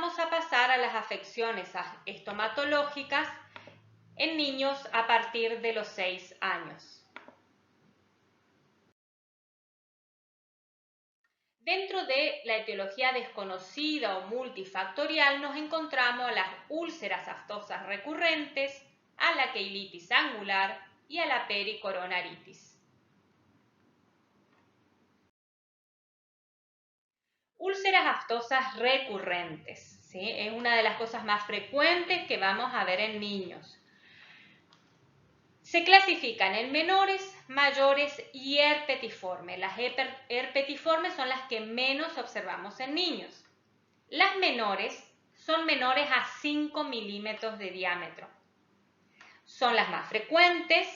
vamos a pasar a las afecciones estomatológicas en niños a partir de los 6 años. Dentro de la etiología desconocida o multifactorial nos encontramos a las úlceras aftosas recurrentes, a la queilitis angular y a la pericoronaritis. Úlceras aftosas recurrentes, ¿sí? Es una de las cosas más frecuentes que vamos a ver en niños. Se clasifican en menores, mayores y herpetiformes. Las herpetiformes son las que menos observamos en niños. Las menores son menores a 5 milímetros de diámetro. Son las más frecuentes,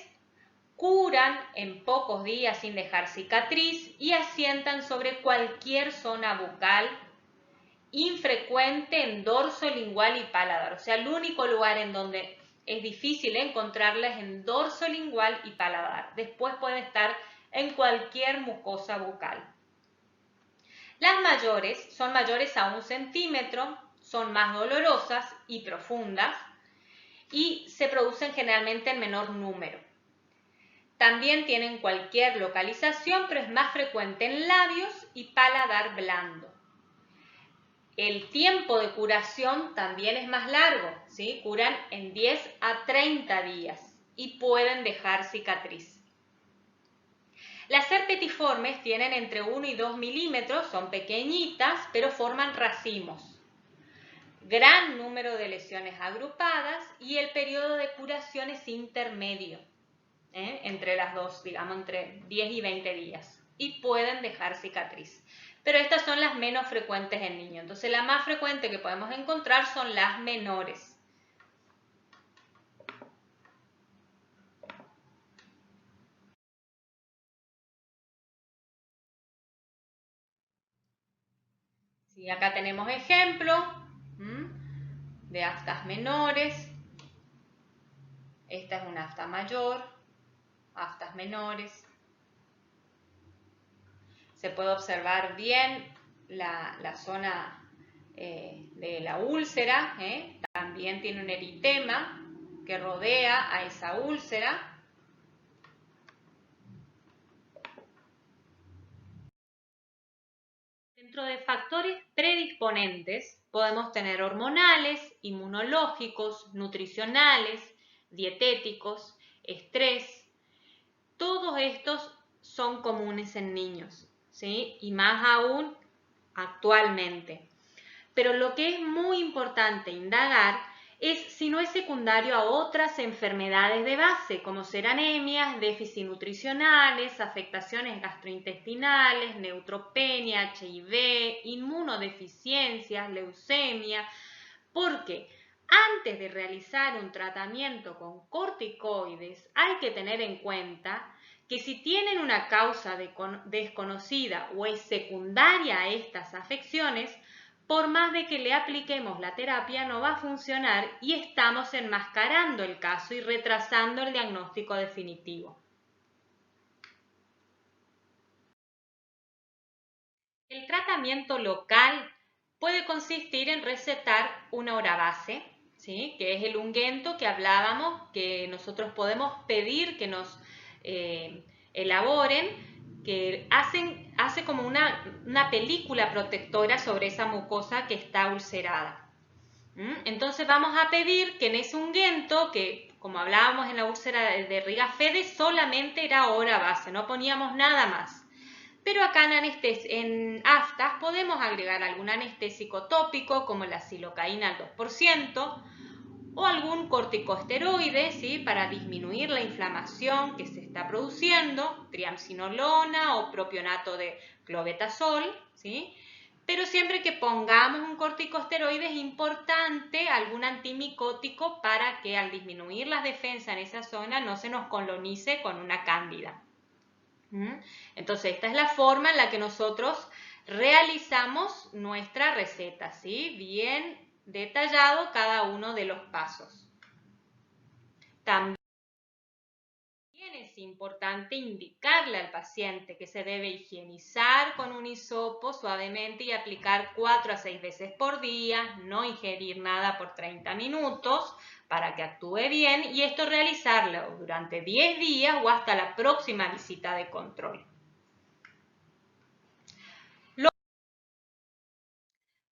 curan en pocos días sin dejar cicatriz y asientan sobre cualquier zona bucal, infrecuente en dorso lingual y paladar. O sea, el único lugar en donde es difícil encontrarlas en dorso lingual y paladar. Después puede estar en cualquier mucosa bucal. Las mayores son mayores a 1 centímetro, son más dolorosas y profundas y se producen generalmente en menor número. También tienen cualquier localización, pero es más frecuente en labios y paladar blando. El tiempo de curación también es más largo, ¿sí? Curan en 10 a 30 días y pueden dejar cicatriz. Las herpetiformes tienen entre 1 y 2 milímetros, son pequeñitas, pero forman racimos. Gran número de lesiones agrupadas y el periodo de curación es intermedio, entre las dos, digamos, entre 10 y 20 días. Y pueden dejar cicatriz. Pero estas son las menos frecuentes en niños. Entonces, la más frecuente que podemos encontrar son las menores. Sí, acá tenemos ejemplo de aftas menores. Esta es una afta mayor, aftas menores. Se puede observar bien la zona de la úlcera, también tiene un eritema que rodea a esa úlcera. Dentro de factores predisponentes podemos tener hormonales, inmunológicos, nutricionales, dietéticos, estrés. Todos estos son comunes en niños, ¿sí? Y más aún actualmente. Pero lo que es muy importante indagar es si no es secundario a otras enfermedades de base, como ser anemias, déficit nutricionales, afectaciones gastrointestinales, neutropenia, HIV, inmunodeficiencias, leucemia, porque antes de realizar un tratamiento con corticoides hay que tener en cuenta que si tienen una causa desconocida o es secundaria a estas afecciones, por más de que le apliquemos la terapia no va a funcionar y estamos enmascarando el caso y retrasando el diagnóstico definitivo. El tratamiento local puede consistir en recetar una urabase, ¿sí? Que es el ungüento que hablábamos, que nosotros podemos pedir que nos elaboren, que hace como una película protectora sobre esa mucosa que está ulcerada. Entonces vamos a pedir que en ese ungüento, que como hablábamos en la úlcera de Rigafede, solamente era urabase, no poníamos nada más. Pero acá en aftas podemos agregar algún anestésico tópico como la silocaína al 2% o algún corticosteroide, ¿sí? Para disminuir la inflamación que se está produciendo, triamcinolona o propionato de clobetasol, ¿sí? Pero siempre que pongamos un corticosteroide es importante algún antimicótico para que al disminuir las defensas en esa zona no se nos colonice con una cándida. Entonces, esta es la forma en la que nosotros realizamos nuestra receta, ¿sí? Bien detallado cada uno de los pasos. También es importante indicarle al paciente que se debe higienizar con un hisopo suavemente y aplicar 4 a 6 veces por día, no ingerir nada por 30 minutos para que actúe bien y esto realizarlo durante 10 días o hasta la próxima visita de control.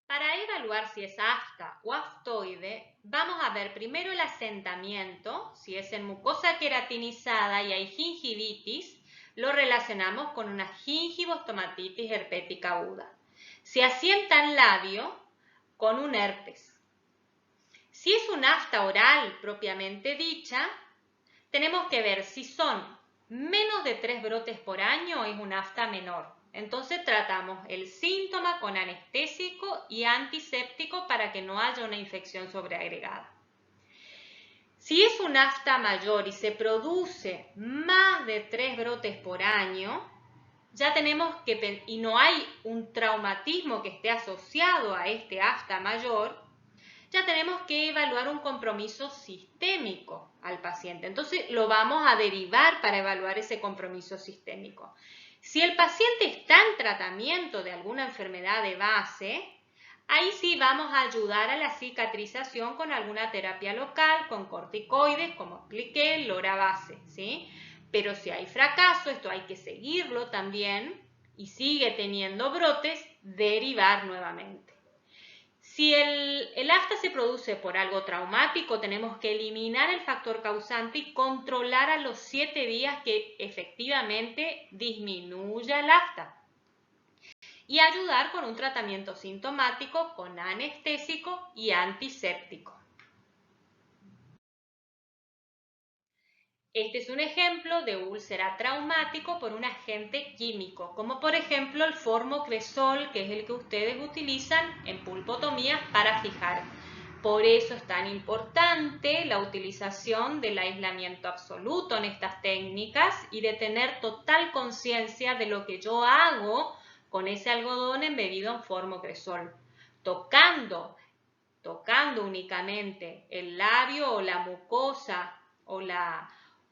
Para evaluar si es afta o aftoide, vamos a ver primero el asentamiento. Si es en mucosa queratinizada y hay gingivitis, lo relacionamos con una gingivostomatitis herpética aguda. Si asienta en labio, con un herpes. Si es un afta oral propiamente dicha, tenemos que ver si son menos de 3 brotes por año o es un afta menor. Entonces tratamos el síntoma con anestésico y antiséptico para que no haya una infección sobreagregada. Si es un afta mayor y se produce más de 3 brotes por año, ya tenemos que, y no hay un traumatismo que esté asociado a este afta mayor, ya tenemos que evaluar un compromiso sistémico al paciente. Entonces lo vamos a derivar para evaluar ese compromiso sistémico. Si el paciente está en tratamiento de alguna enfermedad de base, ahí sí vamos a ayudar a la cicatrización con alguna terapia local, con corticoides, como expliqué, lorabase, ¿sí? Pero si hay fracaso, esto hay que seguirlo también y sigue teniendo brotes, derivar nuevamente. Si el afta se produce por algo traumático, tenemos que eliminar el factor causante y controlar a los 7 días que efectivamente disminuya el afta. Y ayudar con un tratamiento sintomático con anestésico y antiséptico. Este es un ejemplo de úlcera traumático por un agente químico, como por ejemplo el formocresol, que es el que ustedes utilizan en pulpotomías para fijar. Por eso es tan importante la utilización del aislamiento absoluto en estas técnicas y de tener total conciencia de lo que yo hago con ese algodón embebido en formocresol. Tocando únicamente el labio o la mucosa o la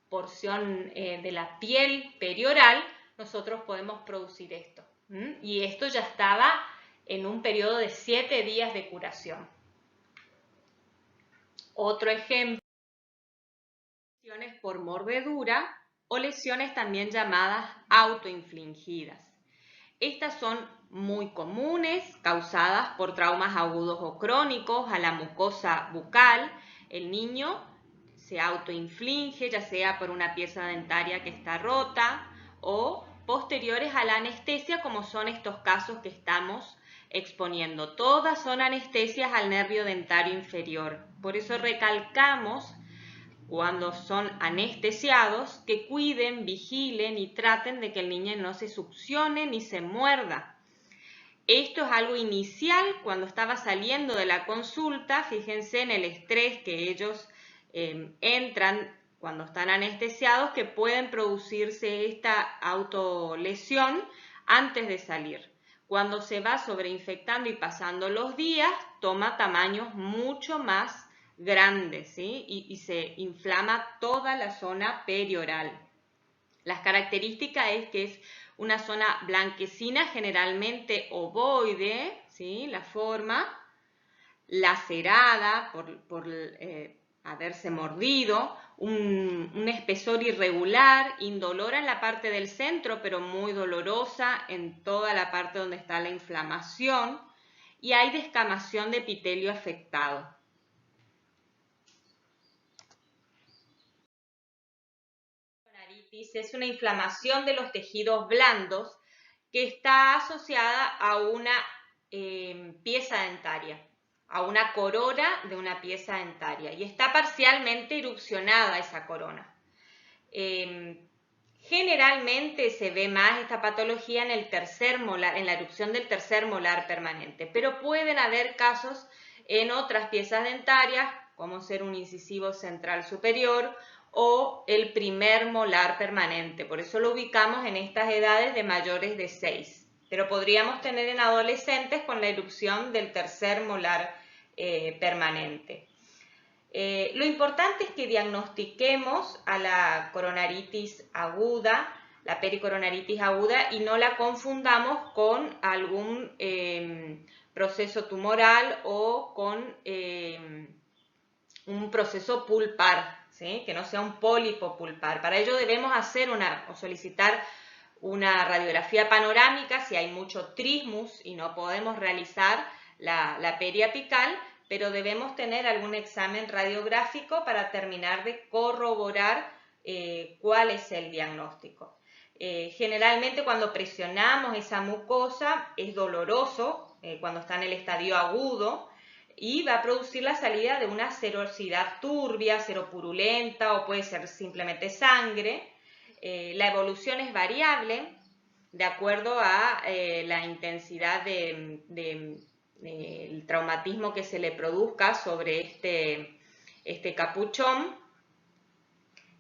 porción de la piel perioral, nosotros podemos producir esto. Y esto ya estaba en un periodo de 7 días de curación. Otro ejemplo, lesiones por mordedura o lesiones también llamadas autoinfligidas. Estas son muy comunes, causadas por traumas agudos o crónicos a la mucosa bucal. El niño se autoinflige, ya sea por una pieza dentaria que está rota o posteriores a la anestesia, como son estos casos que estamos exponiendo. Todas son anestesias al nervio dentario inferior. Por eso recalcamos, cuando son anestesiados, que cuiden, vigilen y traten de que el niño no se succione ni se muerda. Esto es algo inicial cuando estaba saliendo de la consulta. Fíjense en el estrés que ellos entran cuando están anestesiados, que pueden producirse esta autolesión antes de salir. Cuando se va sobreinfectando y pasando los días, toma tamaños mucho más grandes, ¿sí? y se inflama toda la zona perioral. Las características es que es una zona blanquecina, generalmente ovoide, ¿sí? La forma, lacerada por haberse mordido, un espesor irregular, indolora en la parte del centro, pero muy dolorosa en toda la parte donde está la inflamación, y hay descamación de epitelio afectado. Es una inflamación de los tejidos blandos que está asociada a una pieza dentaria, a una corona de una pieza dentaria, y está parcialmente erupcionada esa corona. Generalmente se ve más esta patología en el tercer molar, en la erupción del tercer molar permanente, pero pueden haber casos en otras piezas dentarias, como ser un incisivo central superior o el primer molar permanente. Por eso lo ubicamos en estas edades de mayores de 6. Pero podríamos tener en adolescentes con la erupción del tercer molar permanente. Lo importante es que diagnostiquemos a la coronaritis aguda, la pericoronaritis aguda, y no la confundamos con algún proceso tumoral o con un proceso pulpar, ¿sí? Que no sea un pólipo pulpar. Para ello debemos hacer o solicitar una radiografía panorámica si hay mucho trismus y no podemos realizar la periapical, pero debemos tener algún examen radiográfico para terminar de corroborar cuál es el diagnóstico. Generalmente cuando presionamos esa mucosa es doloroso cuando está en el estadio agudo y va a producir la salida de una serosidad turbia, seropurulenta o puede ser simplemente sangre. La evolución es variable de acuerdo a la intensidad del traumatismo que se le produzca sobre este capuchón.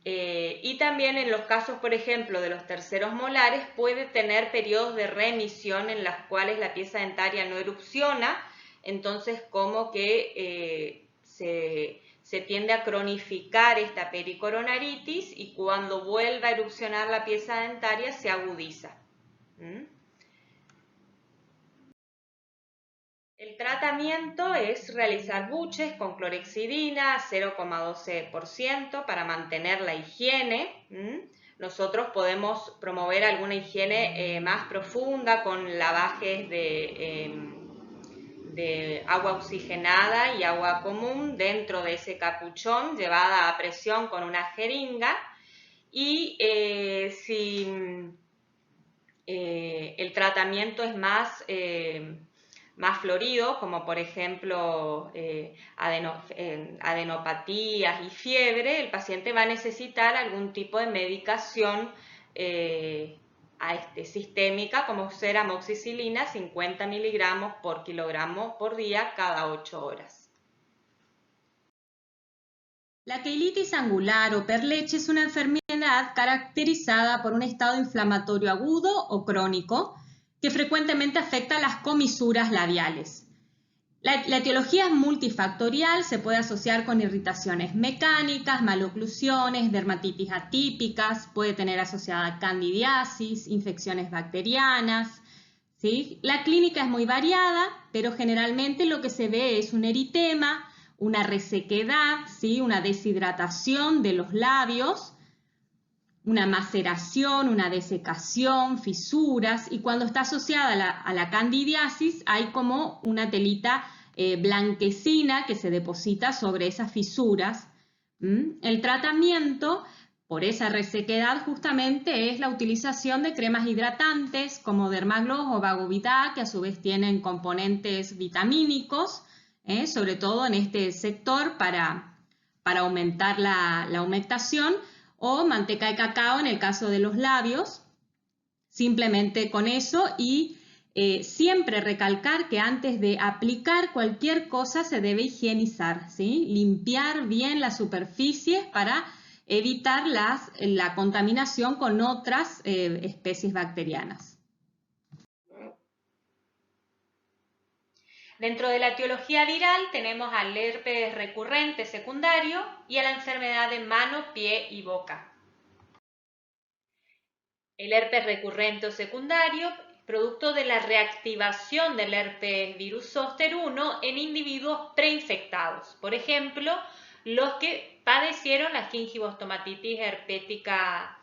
Y también en los casos, por ejemplo, de los terceros molares, puede tener periodos de remisión en los cuales la pieza dentaria no erupciona, entonces como que se tiende a cronificar esta pericoronaritis y cuando vuelva a erupcionar la pieza dentaria se agudiza. El tratamiento es realizar buches con clorhexidina 0,12% para mantener la higiene. Nosotros podemos promover alguna higiene más profunda con lavajes de agua oxigenada y agua común dentro de ese capuchón llevada a presión con una jeringa. Y si el tratamiento es más florido, como por ejemplo adenopatías y fiebre, el paciente va a necesitar algún tipo de medicación sistémica, como ser amoxicilina 50 miligramos por kilogramo por día cada 8 horas. La queilitis angular o perleche es una enfermedad caracterizada por un estado inflamatorio agudo o crónico que frecuentemente afecta las comisuras labiales. La etiología es multifactorial, se puede asociar con irritaciones mecánicas, maloclusiones, dermatitis atípicas, puede tener asociada candidiasis, infecciones bacterianas, ¿sí? La clínica es muy variada, pero generalmente lo que se ve es un eritema, una resequedad, ¿sí? Una deshidratación de los labios, una maceración, una desecación, fisuras, y cuando está asociada a la candidiasis hay como una telita blanquecina que se deposita sobre esas fisuras. El tratamiento por esa resequedad justamente es la utilización de cremas hidratantes como Dermagloss o Vagovita, que a su vez tienen componentes vitamínicos, sobre todo en este sector para aumentar la humectación, o manteca de cacao en el caso de los labios, simplemente con eso. Y siempre recalcar que antes de aplicar cualquier cosa se debe higienizar, ¿sí? Limpiar bien las superficies para evitar la contaminación con otras especies bacterianas. Dentro de la etiología viral tenemos al herpes recurrente secundario y a la enfermedad de mano, pie y boca. El herpes recurrente o secundario, producto de la reactivación del herpes virus zóster 1 en individuos preinfectados. Por ejemplo, los que padecieron la gingivostomatitis herpética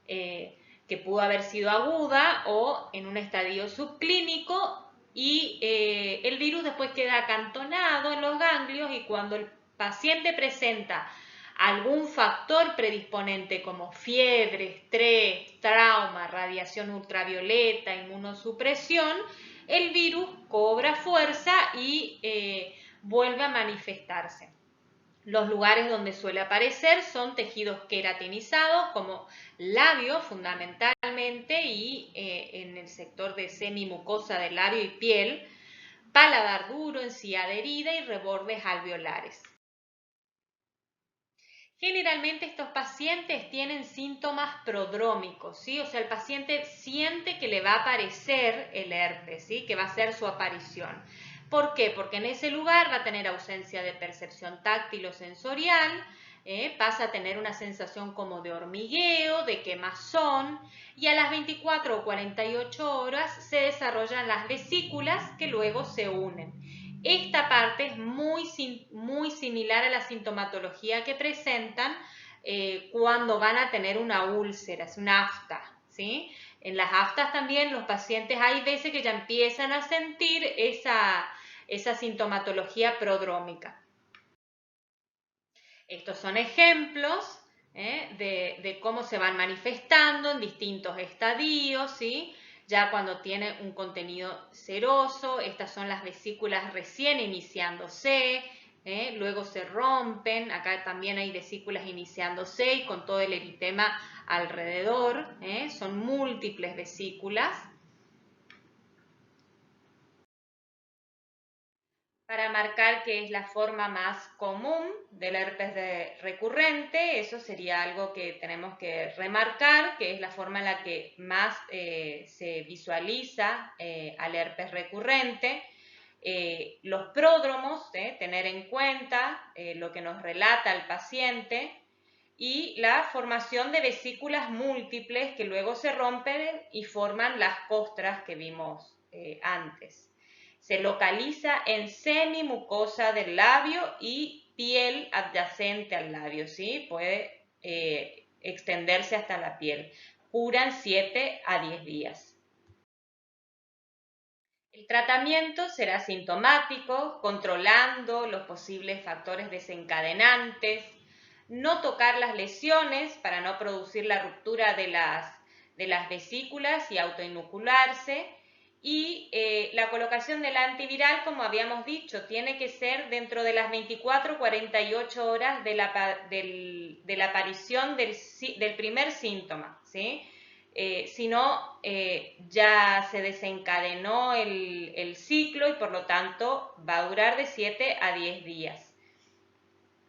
que pudo haber sido aguda o en un estadio subclínico, y el virus después queda acantonado en los ganglios, y cuando el paciente presenta algún factor predisponente como fiebre, estrés, trauma, radiación ultravioleta, inmunosupresión, el virus cobra fuerza y vuelve a manifestarse. Los lugares donde suele aparecer son tejidos queratinizados como labios fundamentalmente, y en el sector de semimucosa de labio y piel, paladar duro, encía adherida y rebordes alveolares. Generalmente estos pacientes tienen síntomas prodrómicos, ¿sí? O sea, el paciente siente que le va a aparecer el herpes, ¿sí? Que va a ser su aparición. ¿Por qué? Porque en ese lugar va a tener ausencia de percepción táctil o sensorial, pasa a tener una sensación como de hormigueo, de quemazón, y a las 24 o 48 horas se desarrollan las vesículas que luego se unen. Esta parte es muy similar a la sintomatología que presentan cuando van a tener una úlcera, es una afta, ¿sí? En las aftas también los pacientes hay veces que ya empiezan a sentir esa sintomatología prodrómica. Estos son ejemplos de cómo se van manifestando en distintos estadios, ¿sí? Ya cuando tiene un contenido seroso, estas son las vesículas recién iniciándose, luego se rompen, acá también hay vesículas iniciándose y con todo el eritema alrededor, son múltiples vesículas. Para marcar que es la forma más común del herpes recurrente, eso sería algo que tenemos que remarcar, que es la forma en la que más se visualiza al herpes recurrente. Los pródromos, tener en cuenta lo que nos relata el paciente, y la formación de vesículas múltiples que luego se rompen y forman las costras que vimos antes. Se localiza en semimucosa del labio y piel adyacente al labio, ¿sí? Puede extenderse hasta la piel. Curan 7 a 10 días. El tratamiento será sintomático, controlando los posibles factores desencadenantes, no tocar las lesiones para no producir la ruptura de las vesículas y autoinocularse, y la colocación del antiviral, como habíamos dicho, tiene que ser dentro de las 24-48 horas de la aparición del primer síntoma, ¿sí? Si no, ya se desencadenó el ciclo y por lo tanto va a durar de 7 a 10 días.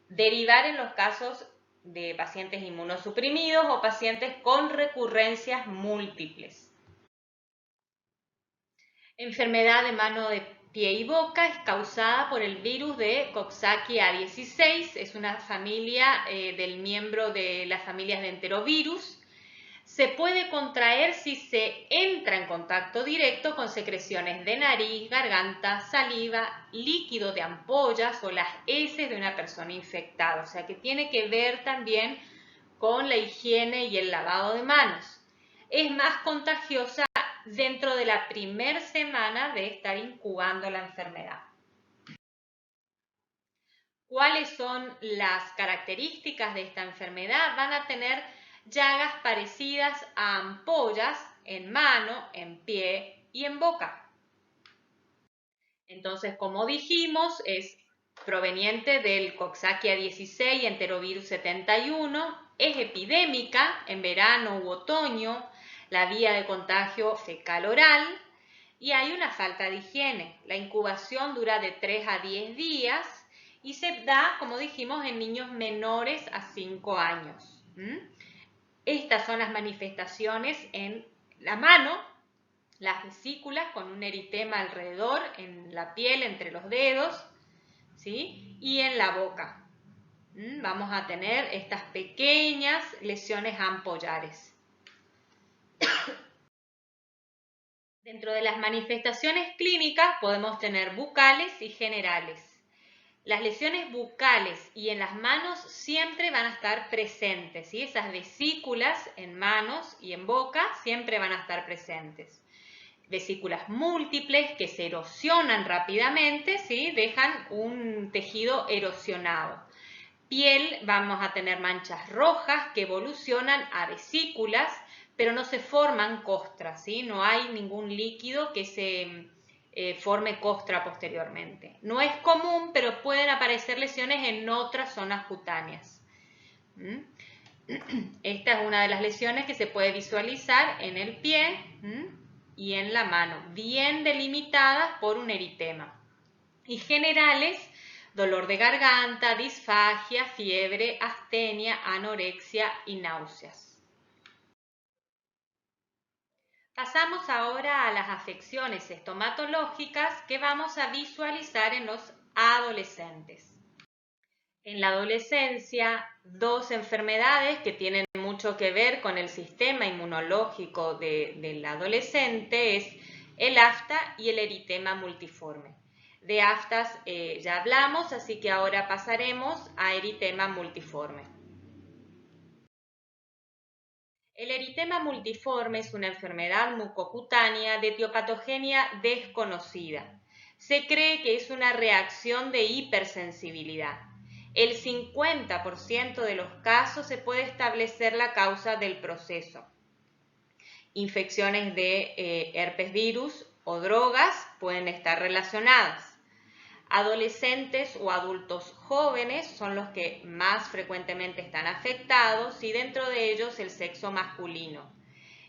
Derivar en los casos de pacientes inmunosuprimidos o pacientes con recurrencias múltiples. Enfermedad de mano, de pie y boca es causada por el virus de Coxsackie A16, es una familia del miembro de las familias de enterovirus. Se puede contraer si se entra en contacto directo con secreciones de nariz, garganta, saliva, líquido de ampollas o las heces de una persona infectada. O sea que tiene que ver también con la higiene y el lavado de manos. Es más contagiosa dentro de la primera semana de estar incubando la enfermedad. ¿Cuáles son las características de esta enfermedad? Van a tener llagas parecidas a ampollas en mano, en pie y en boca. Entonces, como dijimos, es proveniente del Coxsackie A16 y enterovirus 71, es epidémica en verano u otoño, la vía de contagio fecal-oral y hay una falta de higiene. La incubación dura de 3 a 10 días y se da, como dijimos, en niños menores a 5 años. Estas son las manifestaciones en la mano, las vesículas con un eritema alrededor, en la piel, entre los dedos, ¿sí? Y en la boca. Vamos a tener estas pequeñas lesiones ampollares. Dentro de las manifestaciones clínicas podemos tener bucales y generales. Las lesiones bucales y en las manos siempre van a estar presentes, ¿sí? Esas vesículas en manos y en boca siempre van a estar presentes. Vesículas múltiples que se erosionan rápidamente, ¿sí? Dejan un tejido erosionado. Piel, vamos a tener manchas rojas que evolucionan a vesículas, pero no se forman costras, ¿sí? No hay ningún líquido que se forme costra posteriormente. No es común, pero pueden aparecer lesiones en otras zonas cutáneas. Esta es una de las lesiones que se puede visualizar en el pie y en la mano, bien delimitadas por un eritema. Y generales, dolor de garganta, disfagia, fiebre, astenia, anorexia y náuseas. Pasamos ahora a las afecciones estomatológicas que vamos a visualizar en los adolescentes. En la adolescencia, dos enfermedades que tienen mucho que ver con el sistema inmunológico del adolescente es el afta y el eritema multiforme. De aftas ya hablamos, así que ahora pasaremos a eritema multiforme. El eritema multiforme es una enfermedad mucocutánea de etiopatogenia desconocida. Se cree que es una reacción de hipersensibilidad. El 50% de los casos se puede establecer la causa del proceso. Infecciones de herpes virus o drogas pueden estar relacionadas. Adolescentes o adultos jóvenes son los que más frecuentemente están afectados y dentro de ellos el sexo masculino.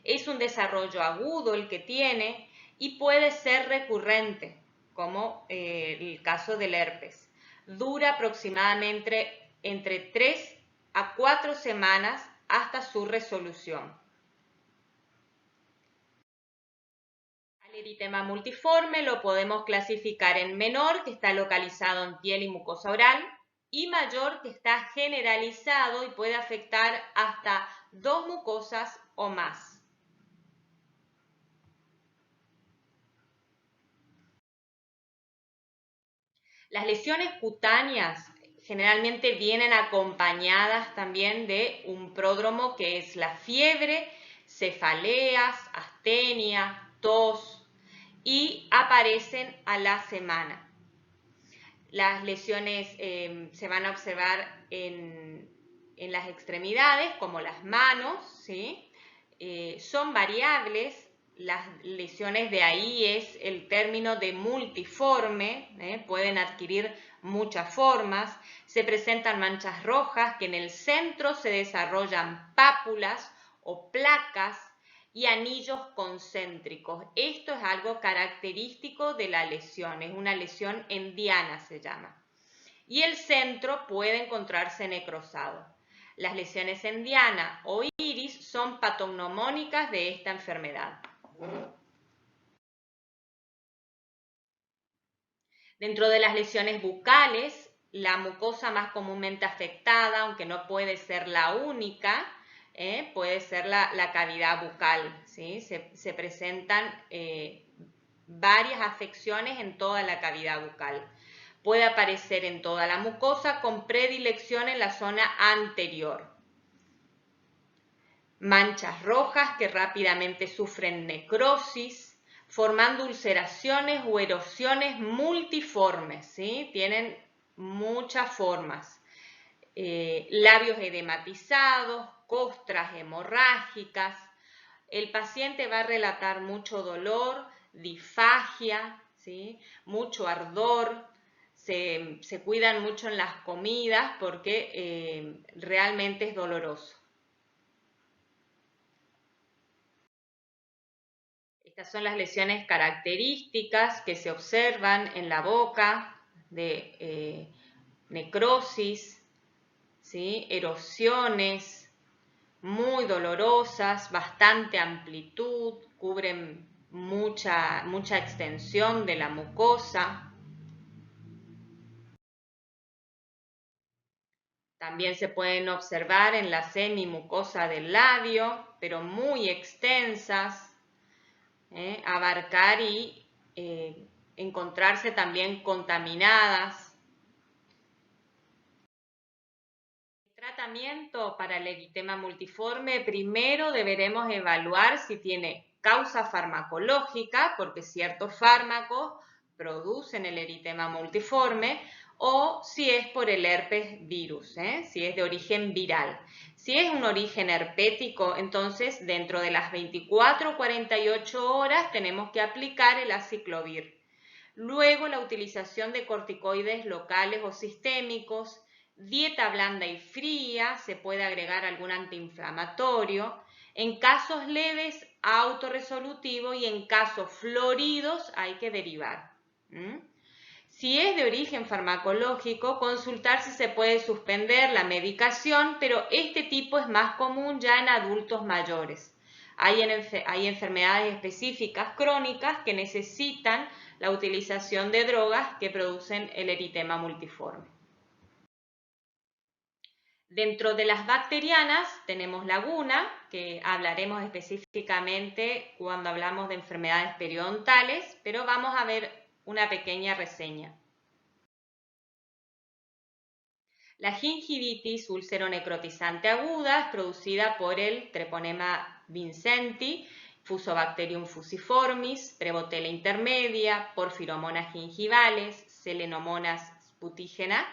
Es un desarrollo agudo el que tiene y puede ser recurrente, como el caso del herpes. Dura aproximadamente entre 3 a 4 semanas hasta su resolución. El eritema multiforme lo podemos clasificar en menor, que está localizado en piel y mucosa oral, y mayor, que está generalizado y puede afectar hasta 2 mucosas o más. Las lesiones cutáneas generalmente vienen acompañadas también de un pródromo que es la fiebre, cefaleas, astenia, tos, y aparecen a la semana. Las lesiones se van a observar en las extremidades, como las manos, ¿sí? Son variables. Las lesiones, de ahí es el término de multiforme, pueden adquirir muchas formas. Se presentan manchas rojas que en el centro se desarrollan pápulas o placas y anillos concéntricos. Esto es algo característico de la lesión, es una lesión en diana se llama. Y el centro puede encontrarse necrosado. Las lesiones en diana o iris son patognomónicas de esta enfermedad. Dentro de las lesiones bucales, la mucosa más comúnmente afectada, aunque no puede ser la única, puede ser la cavidad bucal, ¿sí? Se presentan varias afecciones en toda la cavidad bucal. Puede aparecer en toda la mucosa con predilección en la zona anterior. Manchas rojas que rápidamente sufren necrosis, formando ulceraciones o erosiones multiformes, ¿sí? Tienen muchas formas. Labios edematizados, costras hemorrágicas. El paciente va a relatar mucho dolor, disfagia, ¿sí? Mucho ardor. Se cuidan mucho en las comidas porque realmente es doloroso. Estas son las lesiones características que se observan en la boca, de necrosis, ¿sí? Erosiones muy dolorosas, bastante amplitud, cubren mucha extensión de la mucosa. También se pueden observar en la semimucosa del labio, pero muy extensas. Abarcar y encontrarse también contaminadas. El tratamiento para el eritema multiforme, primero deberemos evaluar si tiene causa farmacológica, porque ciertos fármacos producen el eritema multiforme, o si es por el herpes virus, si es de origen viral. Si es un origen herpético, entonces dentro de las 24 o 48 horas tenemos que aplicar el aciclovir. Luego la utilización de corticoides locales o sistémicos, dieta blanda y fría, se puede agregar algún antiinflamatorio. En casos leves, autorresolutivo, y en casos floridos hay que derivar. Si es de origen farmacológico, consultar si se puede suspender la medicación, pero este tipo es más común ya en adultos mayores. Hay enfermedades específicas crónicas que necesitan la utilización de drogas que producen el eritema multiforme. Dentro de las bacterianas tenemos Laguna, que hablaremos específicamente cuando hablamos de enfermedades periodontales, pero vamos a ver una pequeña reseña. La gingivitis úlcero-necrotizante aguda es producida por el Treponema vincenti, Fusobacterium fusiformis, Prevotella intermedia, Porphyromonas gingivales, Selenomonas sputigena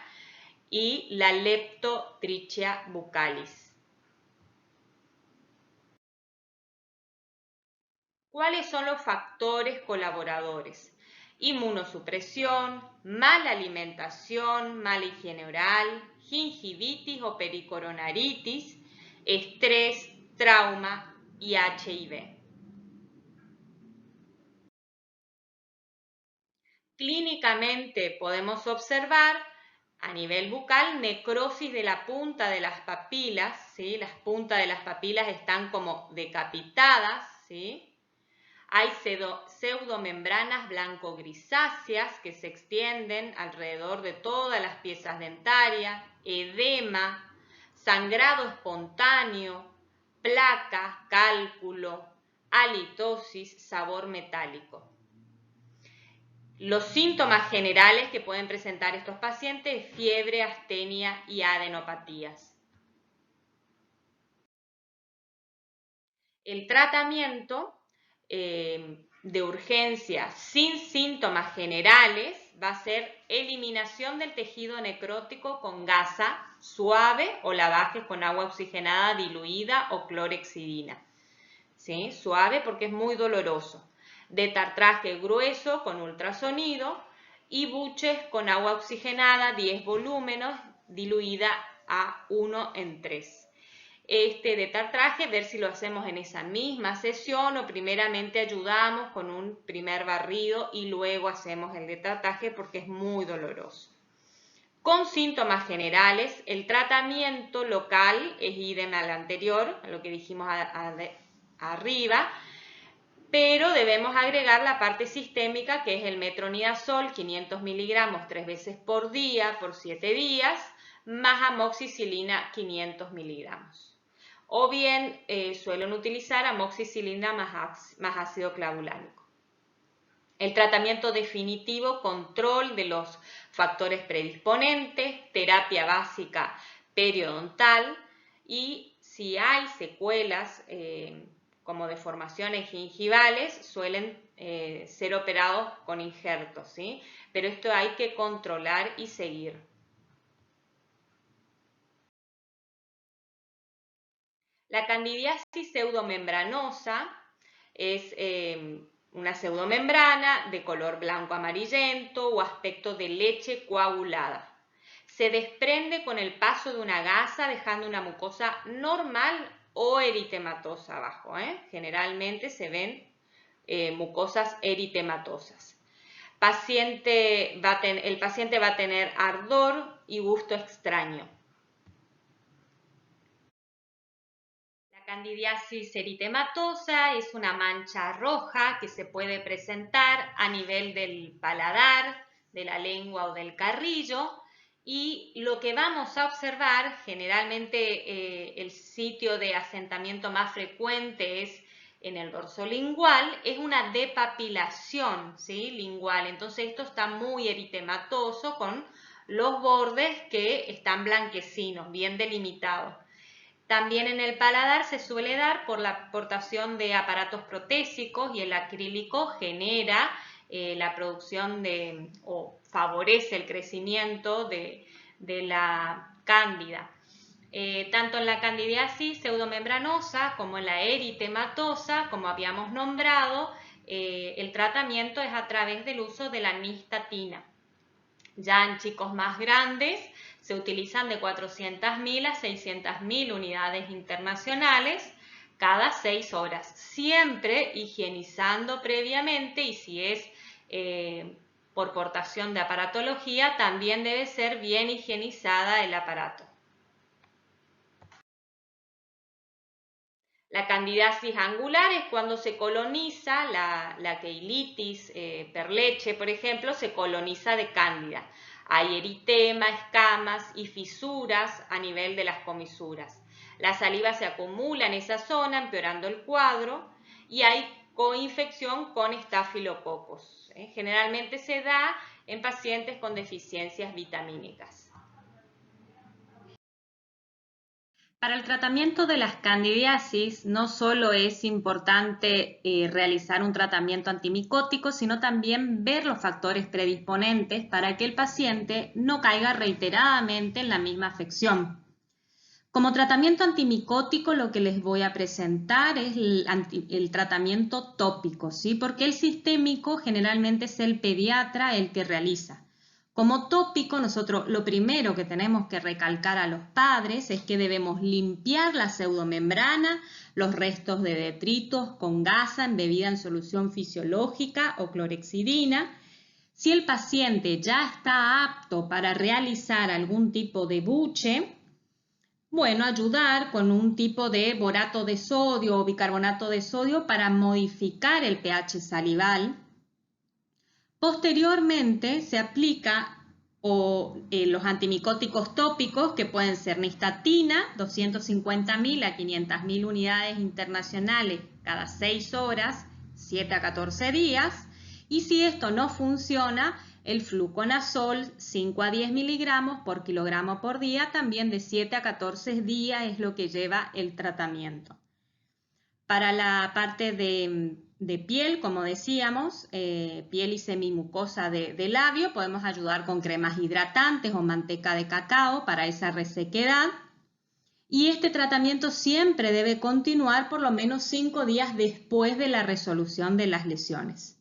y la Leptotrichia buccalis. ¿Cuáles son los factores colaboradores? Inmunosupresión, mala alimentación, mala higiene oral, gingivitis o pericoronaritis, estrés, trauma y HIV. Clínicamente podemos observar a nivel bucal necrosis de la punta de las papilas, ¿sí? Las puntas de las papilas están como decapitadas, ¿sí? Hay pseudomembranas blanco-grisáceas que se extienden alrededor de todas las piezas dentarias, edema, sangrado espontáneo, placas, cálculo, halitosis, sabor metálico. Los síntomas generales que pueden presentar estos pacientes es fiebre, astenia y adenopatías. El tratamiento de urgencia sin síntomas generales va a ser eliminación del tejido necrótico con gasa suave o lavajes con agua oxigenada diluida o clorhexidina. ¿Sí? Suave porque es muy doloroso. Detartraje grueso con ultrasonido y buches con agua oxigenada 10 volúmenes diluida a 1:3. Detartraje, ver si lo hacemos en esa misma sesión o primeramente ayudamos con un primer barrido y luego hacemos el detartraje porque es muy doloroso. Con síntomas generales, el tratamiento local es idem al anterior, a lo que dijimos arriba, pero debemos agregar la parte sistémica que es el metronidazol, 500 miligramos 3 veces por día por 7 días, más amoxicilina 500 miligramos. O bien suelen utilizar amoxicilina más ácido clavulánico. El tratamiento definitivo, control de los factores predisponentes, terapia básica periodontal y si hay secuelas como deformaciones gingivales suelen ser operados con injertos, ¿sí? Pero esto hay que controlar y seguir. La candidiasis pseudomembranosa es una pseudomembrana de color blanco amarillento o aspecto de leche coagulada. Se desprende con el paso de una gasa dejando una mucosa normal o eritematosa abajo. Generalmente se ven mucosas eritematosas. El paciente va a tener ardor y gusto extraño. La candidiasis eritematosa es una mancha roja que se puede presentar a nivel del paladar, de la lengua o del carrillo y lo que vamos a observar, generalmente el sitio de asentamiento más frecuente es en el dorso lingual, es una depapilación, ¿sí? Lingual. Entonces esto está muy eritematoso con los bordes que están blanquecinos, bien delimitados. También en el paladar se suele dar por la aportación de aparatos protésicos y el acrílico genera la producción o favorece el crecimiento de la cándida. Tanto en la candidiasis pseudomembranosa como en la eritematosa, como habíamos nombrado, el tratamiento es a través del uso de la nistatina. Ya en chicos más grandes se utilizan de 400.000 a 600.000 unidades internacionales cada 6 horas, siempre higienizando previamente y si es por portación de aparatología también debe ser bien higienizada el aparato. La candidiasis angular es cuando se coloniza la queilitis perleche, por ejemplo, se coloniza de cándida. Hay eritema, escamas y fisuras a nivel de las comisuras. La saliva se acumula en esa zona, empeorando el cuadro, y hay coinfección con estafilococos. Generalmente se da en pacientes con deficiencias vitamínicas. Para el tratamiento de las candidiasis no solo es importante realizar un tratamiento antimicótico, sino también ver los factores predisponentes para que el paciente no caiga reiteradamente en la misma afección. Como tratamiento antimicótico lo que les voy a presentar es el tratamiento tópico, ¿sí? Porque el sistémico generalmente es el pediatra el que realiza. Como tópico, nosotros lo primero que tenemos que recalcar a los padres es que debemos limpiar la pseudomembrana, los restos de detritos con gasa embebida en solución fisiológica o clorexidina. Si el paciente ya está apto para realizar algún tipo de buche, bueno, ayudar con un tipo de borato de sodio o bicarbonato de sodio para modificar el pH salival. Posteriormente se aplica los antimicóticos tópicos que pueden ser nistatina, 250.000 a 500.000 unidades internacionales cada 6 horas, 7 a 14 días. Y si esto no funciona, el fluconazol, 5 a 10 miligramos por kilogramo por día, también de 7 a 14 días es lo que lleva el tratamiento. Para la parte de piel, como decíamos, piel y semimucosa de labio, podemos ayudar con cremas hidratantes o manteca de cacao para esa resequedad. Y este tratamiento siempre debe continuar por lo menos 5 días después de la resolución de las lesiones.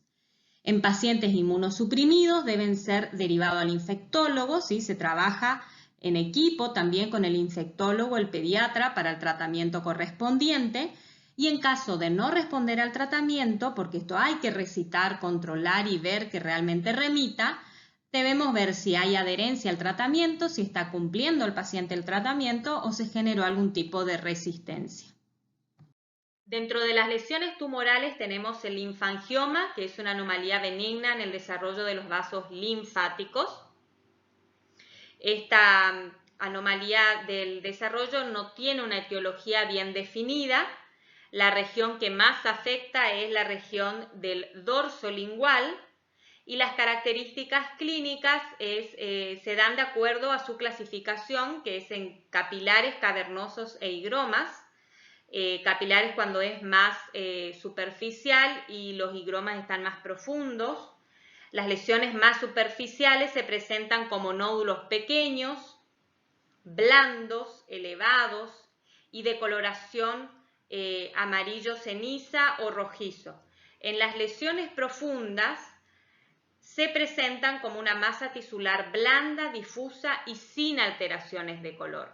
En pacientes inmunosuprimidos deben ser derivados al infectólogo, ¿sí? Se trabaja en equipo también con el infectólogo, el pediatra, para el tratamiento correspondiente. Y en caso de no responder al tratamiento, porque esto hay que recitar, controlar y ver que realmente remita, debemos ver si hay adherencia al tratamiento, si está cumpliendo el paciente el tratamiento o se generó algún tipo de resistencia. Dentro de las lesiones tumorales tenemos el linfangioma, que es una anomalía benigna en el desarrollo de los vasos linfáticos. Esta anomalía del desarrollo no tiene una etiología bien definida. La región que más afecta es la región del dorso lingual y las características clínicas se dan de acuerdo a su clasificación, que es en capilares, cavernosos e higromas. Capilares cuando es más superficial y los higromas están más profundos. Las lesiones más superficiales se presentan como nódulos pequeños, blandos, elevados y de coloración amarillo ceniza o rojizo. En las lesiones profundas se presentan como una masa tisular blanda, difusa y sin alteraciones de color.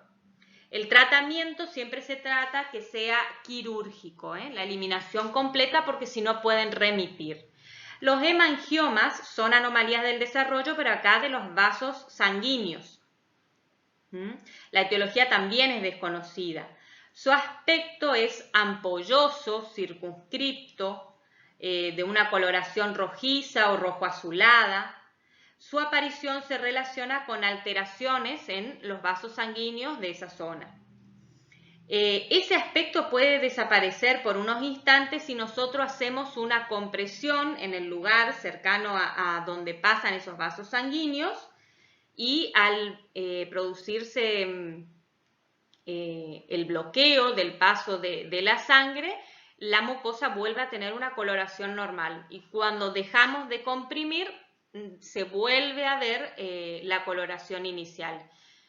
El tratamiento siempre se trata que sea quirúrgico, la eliminación completa, porque si no pueden remitir. Los hemangiomas son anomalías del desarrollo, pero acá de los vasos sanguíneos. La etiología también es desconocida. Su aspecto es ampolloso, circunscripto, de una coloración rojiza o rojo azulada. Su aparición se relaciona con alteraciones en los vasos sanguíneos de esa zona. Ese aspecto puede desaparecer por unos instantes si nosotros hacemos una compresión en el lugar cercano a donde pasan esos vasos sanguíneos, y al producirse el bloqueo del paso de la sangre, la mucosa vuelve a tener una coloración normal, y cuando dejamos de comprimir se vuelve a ver la coloración inicial.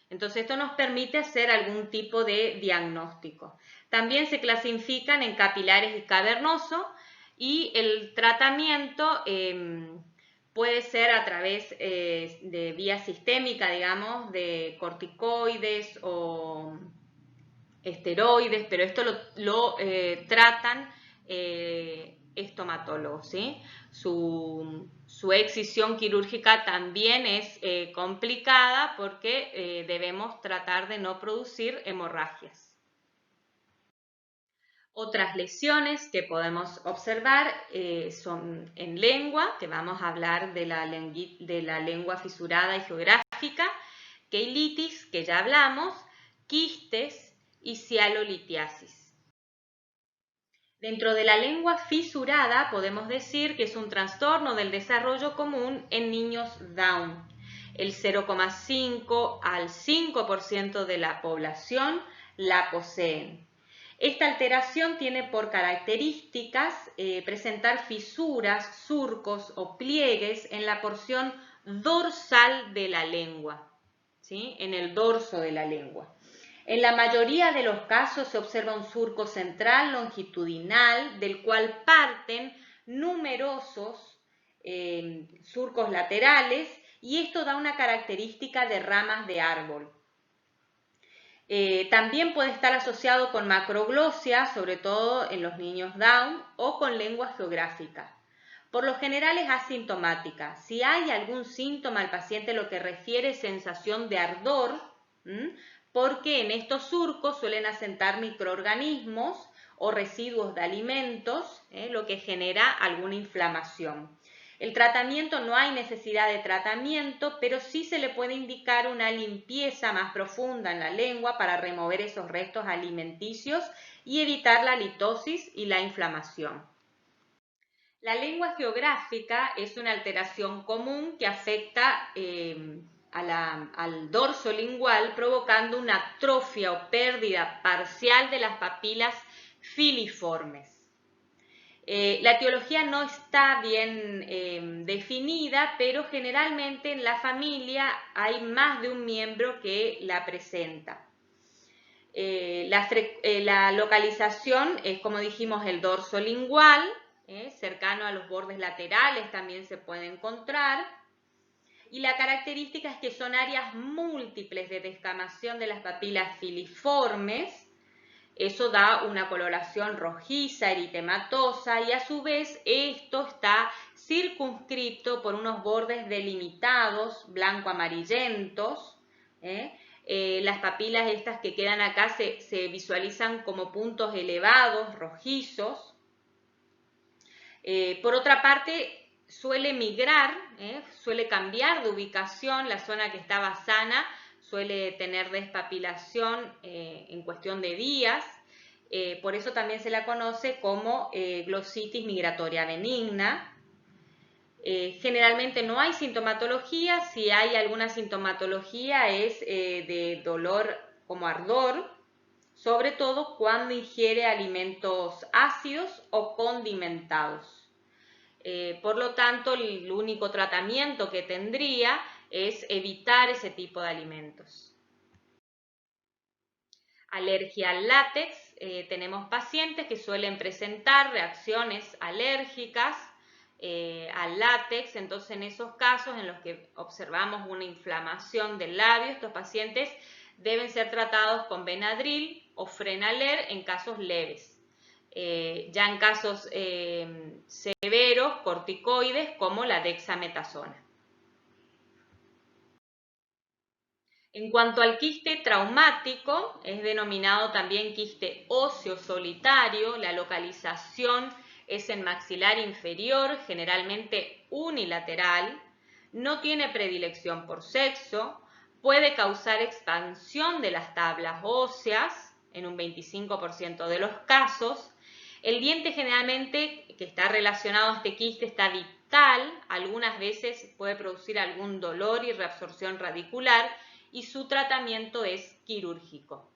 Entonces esto nos permite hacer algún tipo de diagnóstico. También se clasifican en capilares y cavernoso, y el tratamiento puede ser a través de vía sistémica, digamos, de corticoides o esteroides, pero esto lo tratan estomatólogos, ¿sí? Su excisión quirúrgica también es complicada, porque debemos tratar de no producir hemorragias. Otras lesiones que podemos observar son en lengua, que vamos a hablar de la lengua fisurada y geográfica, queilitis, que ya hablamos, quistes y cialolitiasis. Dentro de la lengua fisurada podemos decir que es un trastorno del desarrollo común en niños Down. El 0,5 al 5% de la población la poseen. Esta alteración tiene por características presentar fisuras, surcos o pliegues en la porción dorsal de la lengua, ¿sí? En el dorso de la lengua. En la mayoría de los casos se observa un surco central longitudinal del cual parten numerosos surcos laterales y esto da una característica de ramas de árbol. También puede estar asociado con macroglosia, sobre todo en los niños Down, o con lengua geográfica. Por lo general es asintomática. Si hay algún síntoma, el paciente lo que refiere es sensación de ardor, porque en estos surcos suelen asentar microorganismos o residuos de alimentos, lo que genera alguna inflamación. El tratamiento, no hay necesidad de tratamiento, pero sí se le puede indicar una limpieza más profunda en la lengua para remover esos restos alimenticios y evitar la litosis y la inflamación. La lengua geográfica es una alteración común que afecta al dorso lingual, provocando una atrofia o pérdida parcial de las papilas filiformes. La etiología no está bien definida, pero generalmente en la familia hay más de un miembro que la presenta. La localización es, como dijimos, el dorso lingual, cercano a los bordes laterales también se puede encontrar. Y la característica es que son áreas múltiples de descamación de las papilas filiformes. Eso da una coloración rojiza, eritematosa, y a su vez esto está circunscripto por unos bordes delimitados, blanco-amarillentos. Las papilas estas que quedan acá se visualizan como puntos elevados, rojizos. Por otra parte, suele migrar, suele cambiar de ubicación, la zona que estaba sana suele tener despapilación en cuestión de días, por eso también se la conoce como glositis migratoria benigna. Generalmente no hay sintomatología, si hay alguna sintomatología es de dolor como ardor, sobre todo cuando ingiere alimentos ácidos o condimentados. Por lo tanto, el único tratamiento que tendría es evitar ese tipo de alimentos. Alergia al látex. Tenemos pacientes que suelen presentar reacciones alérgicas al látex, entonces en esos casos en los que observamos una inflamación del labio, estos pacientes deben ser tratados con Benadryl o Frenaler en casos leves. Ya en casos severos, corticoides como la dexametasona. En cuanto al quiste traumático, es denominado también quiste óseo solitario. La localización es en maxilar inferior, generalmente unilateral. No tiene predilección por sexo. Puede causar expansión de las tablas óseas en un 25% de los casos. El diente generalmente que está relacionado a este quiste está distal. Algunas veces puede producir algún dolor y reabsorción radicular, y su tratamiento es quirúrgico.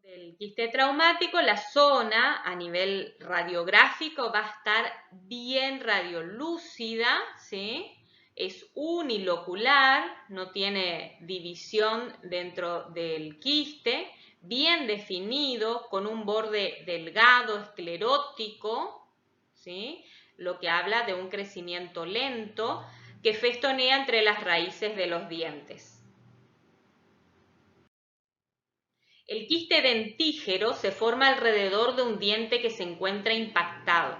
Del quiste traumático, la zona a nivel radiográfico va a estar bien radiolúcida, ¿sí? Es unilocular, no tiene división dentro del quiste, bien definido, con un borde delgado, esclerótico, ¿sí? Lo que habla de un crecimiento lento, que festonea entre las raíces de los dientes. El quiste dentígero se forma alrededor de un diente que se encuentra impactado.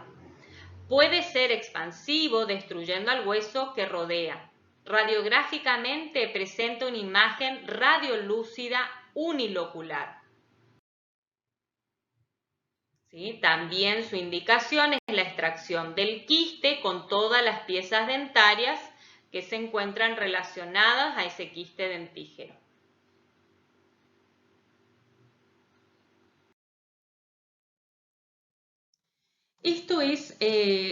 Puede ser expansivo, destruyendo al hueso que rodea. Radiográficamente presenta una imagen radiolúcida unilocular. ¿sí? También su indicación es la extracción del quiste con todas las piezas dentarias que se encuentran relacionadas a ese quiste dentígero. Esto es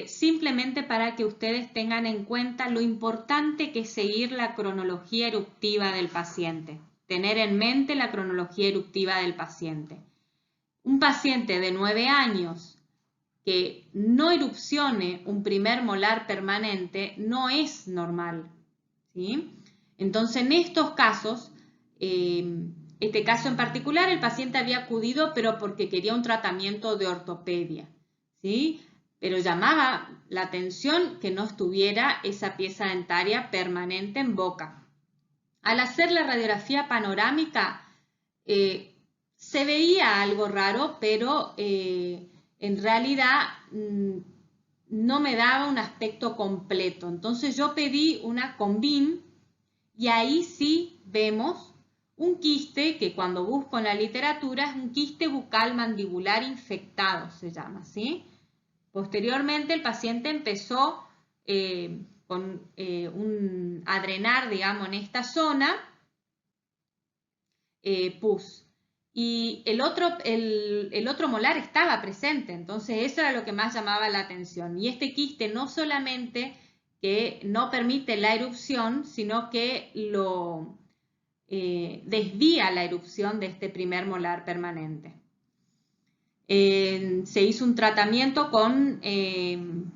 simplemente para que ustedes tengan en cuenta lo importante que es seguir la cronología eruptiva del paciente, tener en mente la cronología eruptiva del paciente. Un paciente de 9 años que no erupcione un primer molar permanente no es normal, ¿sí? Entonces, en estos casos, este caso en particular, el paciente había acudido pero porque quería un tratamiento de ortopedia, ¿sí? Pero llamaba la atención que no estuviera esa pieza dentaria permanente en boca. Al hacer la radiografía panorámica, se veía algo raro, pero en realidad no me daba un aspecto completo. Entonces yo pedí una Combin y ahí sí vemos un quiste que cuando busco en la literatura es un quiste bucal mandibular infectado, se llama, ¿sí? Posteriormente el paciente empezó a drenar, digamos, en esta zona pus. Y el otro molar estaba presente, entonces eso era lo que más llamaba la atención. Y este quiste no solamente que no permite la erupción, sino que lo desvía la erupción de este primer molar permanente. Se hizo un tratamiento con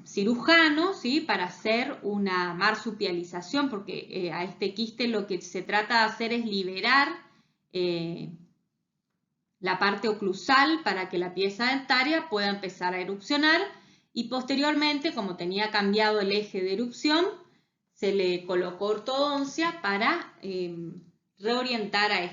cirujano, ¿sí? Para hacer una marsupialización, porque a este quiste lo que se trata de hacer es liberar la parte oclusal para que la pieza dentaria pueda empezar a erupcionar y posteriormente, como tenía cambiado el eje de erupción, se le colocó ortodoncia para reorientar a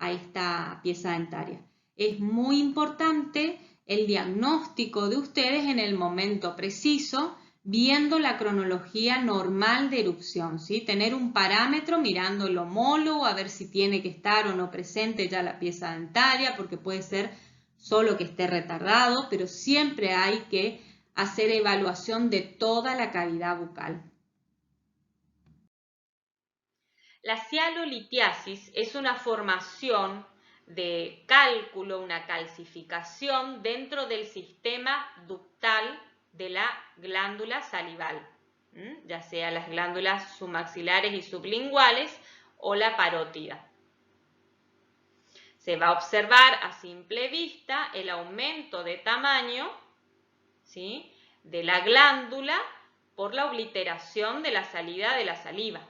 esta pieza dentaria. Es muy importante el diagnóstico de ustedes en el momento preciso, viendo la cronología normal de erupción, ¿sí? Tener un parámetro mirando el homólogo, a ver si tiene que estar o no presente ya la pieza dentaria, porque puede ser solo que esté retardado, pero siempre hay que hacer evaluación de toda la cavidad bucal. La cialolitiasis es una formación de cálculo, una calcificación dentro del sistema ductal de la glándula salival, ya sea las glándulas submaxilares y sublinguales o la parótida. Se va a observar a simple vista el aumento de tamaño, ¿sí?, de la glándula por la obliteración de la salida de la saliva.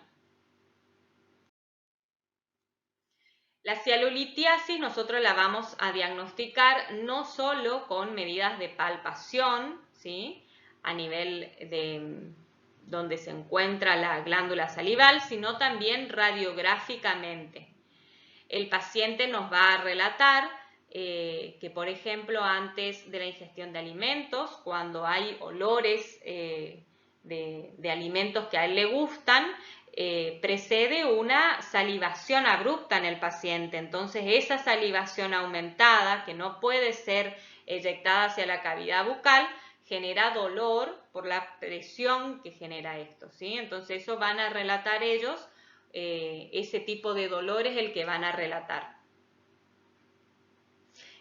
La cialolitiasis nosotros la vamos a diagnosticar no solo con medidas de palpación, ¿sí?, a nivel de donde se encuentra la glándula salival, sino también radiográficamente. El paciente nos va a relatar que, por ejemplo, antes de la ingestión de alimentos, cuando hay olores de alimentos que a él le gustan, precede una salivación abrupta en el paciente. Entonces, esa salivación aumentada, que no puede ser eyectada hacia la cavidad bucal, genera dolor por la presión que genera esto, ¿sí? Entonces, eso van a relatar ellos. Ese tipo de dolor es el que van a relatar.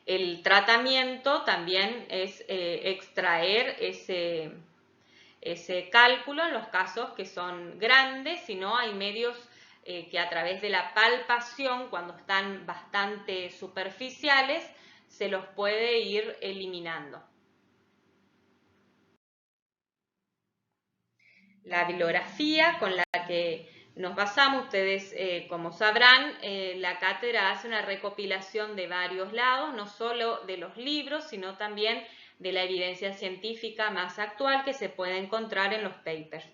El tratamiento también es extraer ese cálculo en los casos que son grandes, si no hay medios que a través de la palpación, cuando están bastante superficiales, se los puede ir eliminando. La bibliografía con la que nos basamos, ustedes como sabrán, la cátedra hace una recopilación de varios lados, no solo de los libros, sino también de la evidencia científica más actual que se puede encontrar en los papers.